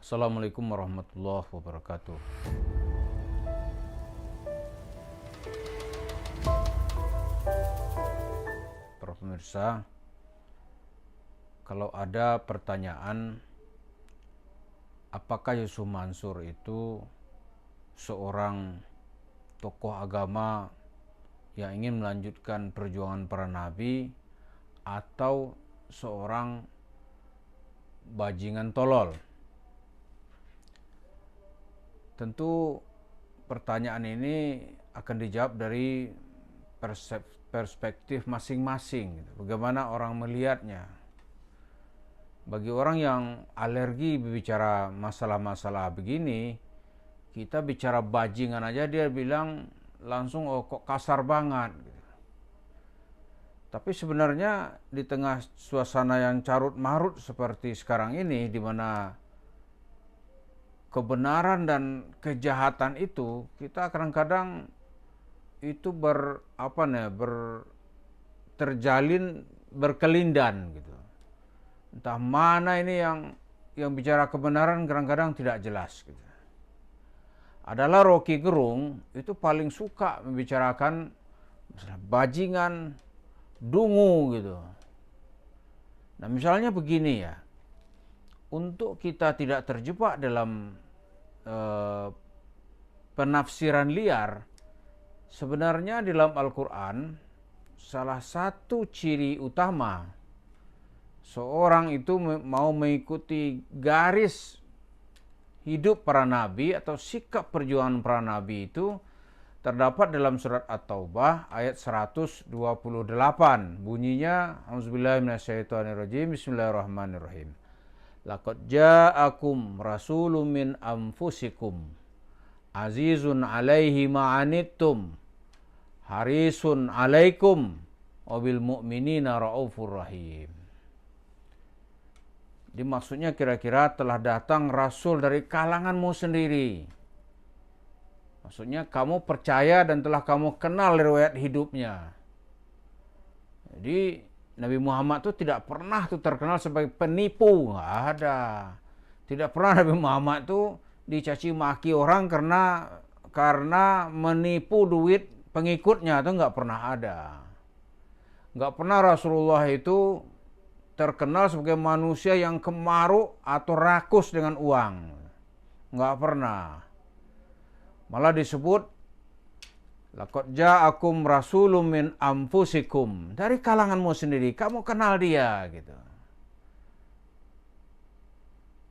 Assalamualaikum warahmatullahi wabarakatuh. Para pemirsa, kalau ada pertanyaan apakah Yusuf Mansur itu seorang tokoh agama yang ingin melanjutkan perjuangan para nabi atau seorang bajingan tolol? Tentu pertanyaan ini akan dijawab dari perspektif masing-masing. Bagaimana orang melihatnya. Bagi orang yang alergi berbicara masalah-masalah begini, kita bicara bajingan aja dia bilang langsung, oh kok kasar banget. Tapi sebenarnya di tengah suasana yang carut marut seperti sekarang ini, di mana kebenaran dan kejahatan itu kita kadang-kadang itu terjalin berkelindan gitu. Entah mana ini yang bicara kebenaran kadang-kadang tidak jelas gitu. Adalah Rocky Gerung itu paling suka membicarakan masalah bajingan, dungu gitu. Nah, misalnya begini ya. Untuk kita tidak terjebak dalam penafsiran liar, sebenarnya di dalam Al-Quran salah satu ciri utama seorang itu mau mengikuti garis hidup para nabi atau sikap perjuangan para nabi itu terdapat dalam surat At-Taubah ayat 128. Bunyinya, Auzubillahi minasyaitonirrajim, Bismillahirrahmanirrahim. Laqad ja'akum rasulun min anfusikum azizun alaihi ma'anittum harisun alaikum wabil mu'minina raufur rahim. Jadi maksudnya kira-kira telah datang rasul dari kalanganmu sendiri. Maksudnya kamu percaya dan telah kamu kenal riwayat hidupnya. Jadi Nabi Muhammad itu tidak pernah tuh terkenal sebagai penipu, nggak ada. Tidak pernah Nabi Muhammad itu dicaci maki orang karena menipu duit pengikutnya, itu nggak pernah ada. Nggak pernah Rasulullah itu terkenal sebagai manusia yang kemaruk atau rakus dengan uang, nggak pernah. Malah disebut laqad ja'akum rasulun min anfusikum, dari kalanganmu sendiri, kamu kenal dia gitu.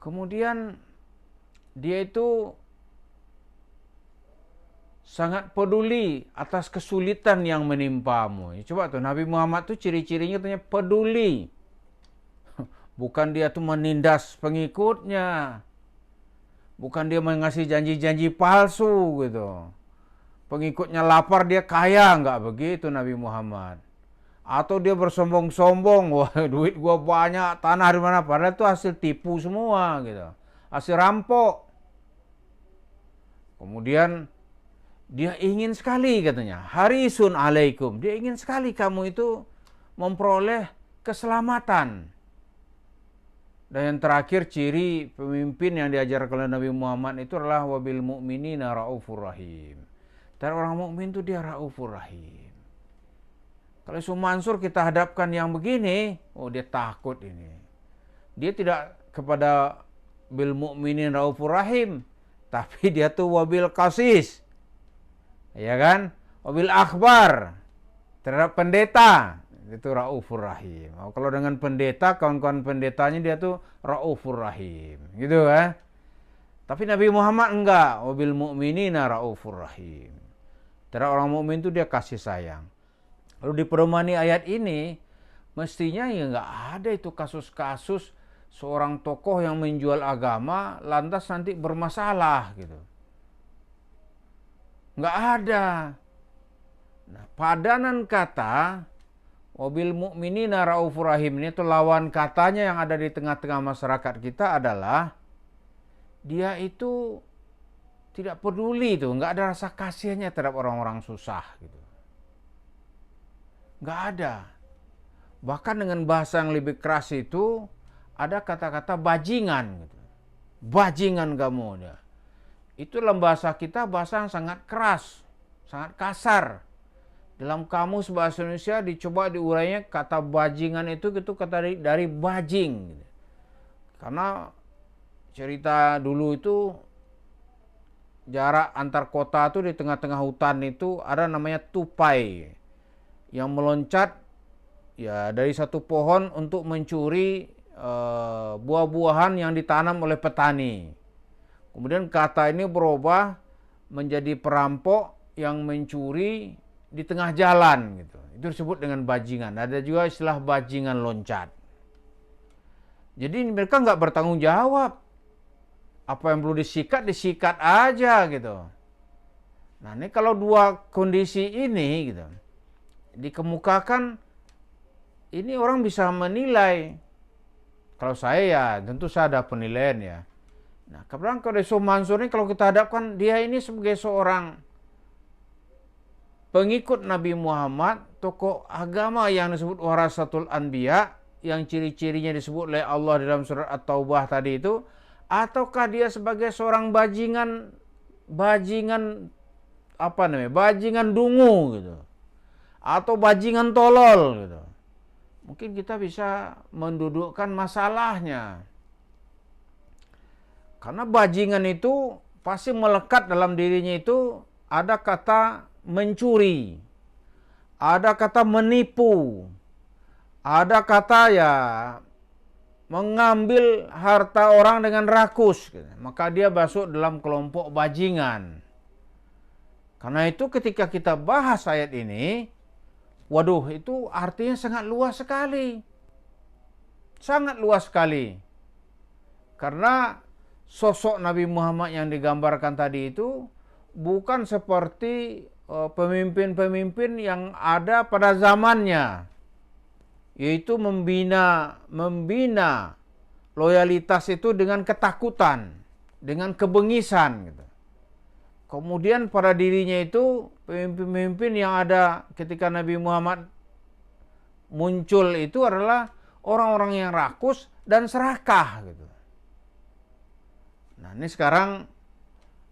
Kemudian dia itu sangat peduli atas kesulitan yang menimpamu. Coba tuh Nabi Muhammad tuh ciri-cirinya tuh peduli. Bukan dia tuh menindas pengikutnya. Bukan dia mengasih janji-janji palsu gitu. Pengikutnya lapar dia kaya, nggak begitu Nabi Muhammad. Atau dia bersombong-sombong, wah duit gua banyak, tanah di mana, padahal itu hasil tipu semua gitu. Hasil rampok. Kemudian dia ingin sekali katanya, harisun alaikum, dia ingin sekali kamu itu memperoleh keselamatan. Dan yang terakhir ciri pemimpin yang diajarkan oleh Nabi Muhammad itu adalah wabil mu'minina raufur rahim. Dan orang mukmin itu dia raufur rahim. Kalau Yusuf Mansur kita hadapkan yang begini, oh dia takut ini. Dia tidak kepada bil mukminin raufur rahim, tapi dia tuh wabil qasis. Ya kan? Wabil akhbar terhadap pendeta, itu raufur rahim. Oh, kalau dengan pendeta, kawan-kawan pendetanya dia tuh raufur rahim. Gitu kan? Tapi Nabi Muhammad enggak, wabil mu'minina raufur rahim. Terhadap orang mukmin itu dia kasih sayang. Lalu di pedomani ayat ini, mestinya ya nggak ada itu kasus-kasus seorang tokoh yang menjual agama lantas nanti bermasalah gitu. Nggak ada. Nah, padanan kata wabil mu'minina raufur rahim ini itu lawan katanya yang ada di tengah-tengah masyarakat kita adalah dia itu tidak peduli tuh, nggak ada rasa kasihnya terhadap orang-orang susah gitu. Nggak ada. Bahkan dengan bahasa yang lebih keras itu ada kata-kata bajingan gitu. bajingan kamu. Itu dalam bahasa kita bahasa yang sangat keras, sangat kasar. Dalam kamus bahasa Indonesia dicoba diurainya kata bajingan itu kata dari bajing. Karena cerita dulu itu jarak antar kota itu di tengah-tengah hutan itu ada namanya tupai yang meloncat ya dari satu pohon untuk mencuri buah-buahan yang ditanam oleh petani. Kemudian kata ini berubah menjadi perampok yang mencuri di tengah jalan gitu. Itu disebut dengan bajingan. Ada juga istilah bajingan loncat. Jadi mereka nggak bertanggung jawab. Apa yang perlu disikat aja gitu. Nah ini kalau dua kondisi ini gitu dikemukakan, ini orang bisa menilai. Kalau saya ya tentu saya ada penilaian ya. Nah kemudian kalau Yusuf Mansur ini kalau kita hadapkan dia ini sebagai seorang pengikut Nabi Muhammad, tokoh agama yang disebut warasatul anbiya, yang ciri-cirinya disebut oleh Allah dalam surat At-Taubah tadi itu, ataukah dia sebagai seorang bajingan bajingan dungu gitu, atau bajingan tolol gitu. Mungkin kita bisa mendudukkan masalahnya. Karena bajingan itu pasti melekat dalam dirinya itu ada kata mencuri, ada kata menipu, ada kata ya mengambil harta orang dengan rakus. Maka dia masuk dalam kelompok bajingan. Karena itu ketika kita bahas ayat ini, waduh itu artinya sangat luas sekali. Sangat luas sekali. Karena sosok Nabi Muhammad yang digambarkan tadi itu bukan seperti pemimpin-pemimpin yang ada pada zamannya, yaitu membina loyalitas itu dengan ketakutan, dengan kebengisan gitu. Kemudian pada dirinya itu pemimpin-pemimpin yang ada ketika Nabi Muhammad muncul itu adalah orang-orang yang rakus dan serakah gitu. Nah, ini sekarang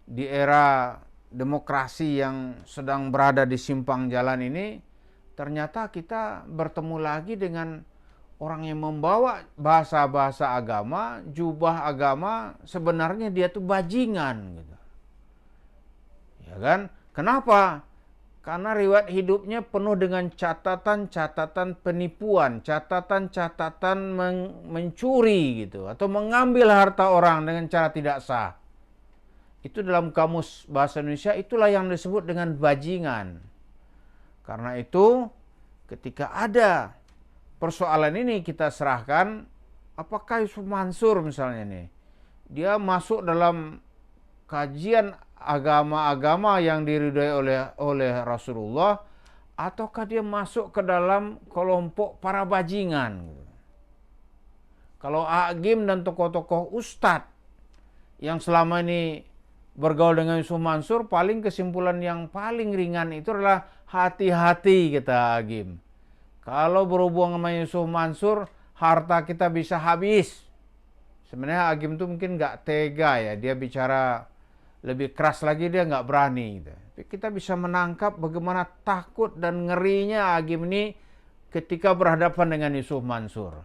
di era demokrasi yang sedang berada di simpang jalan ini, ternyata kita bertemu lagi dengan orang yang membawa bahasa-bahasa agama, jubah agama, sebenarnya dia tuh bajingan gitu. Ya kan? Kenapa? Karena riwayat hidupnya penuh dengan catatan-catatan penipuan, catatan-catatan mencuri gitu, atau mengambil harta orang dengan cara tidak sah. Itu dalam kamus bahasa Indonesia itulah yang disebut dengan bajingan. Karena itu ketika ada persoalan ini kita serahkan, apakah Yusuf Mansur misalnya nih, dia masuk dalam kajian agama-agama yang diridhai oleh Rasulullah, ataukah dia masuk ke dalam kelompok para bajingan. Kalau Agim dan tokoh-tokoh ustadz yang selama ini bergaul dengan Yusuf Mansur, paling kesimpulan yang paling ringan itu adalah hati-hati kita Agim. Kalau berhubungan sama Yusuf Mansur, harta kita bisa habis. Sebenarnya Agim itu mungkin nggak tega ya, dia bicara lebih keras lagi dia nggak berani. Gitu. Tapi kita bisa menangkap bagaimana takut dan ngerinya Agim ini ketika berhadapan dengan Yusuf Mansur.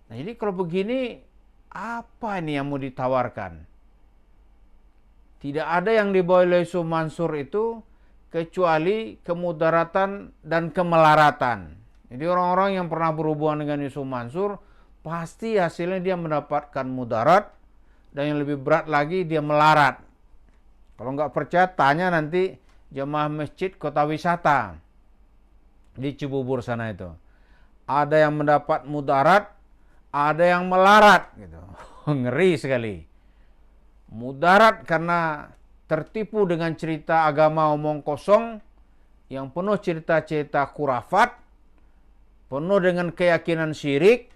Nah jadi kalau begini, apa ini yang mau ditawarkan? Tidak ada yang dibawa oleh Yusuf Mansur itu kecuali kemudaratan dan kemelaratan. Jadi orang-orang yang pernah berhubungan dengan Yusuf Mansur pasti hasilnya dia mendapatkan mudarat, dan yang lebih berat lagi dia melarat. Kalau nggak percaya tanya nanti jemaah masjid kota wisata di Cibubur sana itu. Ada yang mendapat mudarat, ada yang melarat gitu. Ngeri sekali. Mudarat karena tertipu dengan cerita agama omong kosong yang penuh cerita-cerita khurafat, penuh dengan keyakinan syirik.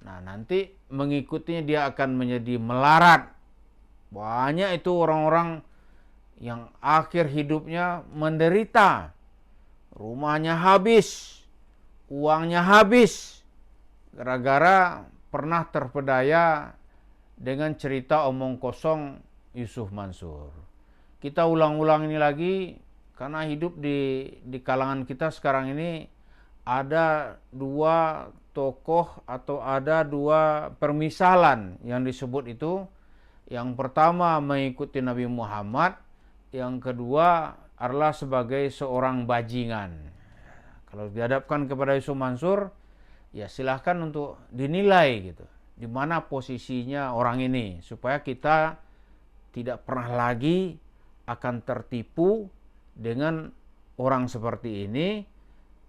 Nah, nanti mengikutinya dia akan menjadi melarat. Banyak itu orang-orang yang akhir hidupnya menderita. Rumahnya habis, uangnya habis, gara-gara pernah terpedaya dengan cerita omong kosong Yusuf Mansur. Kita ulang-ulang ini lagi karena hidup di kalangan kita sekarang ini ada dua tokoh atau ada dua permisalan yang disebut itu. Yang pertama mengikuti Nabi Muhammad, yang kedua adalah sebagai seorang bajingan. Kalau dihadapkan kepada Yusuf Mansur, ya silahkan untuk dinilai gitu, di mana posisinya orang ini, supaya kita tidak pernah lagi akan tertipu dengan orang seperti ini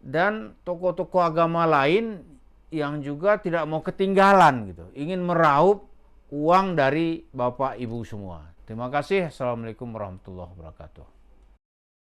dan tokoh-tokoh agama lain yang juga tidak mau ketinggalan gitu, ingin meraup uang dari Bapak Ibu semua. Terima kasih. Assalamualaikum warahmatullahi wabarakatuh.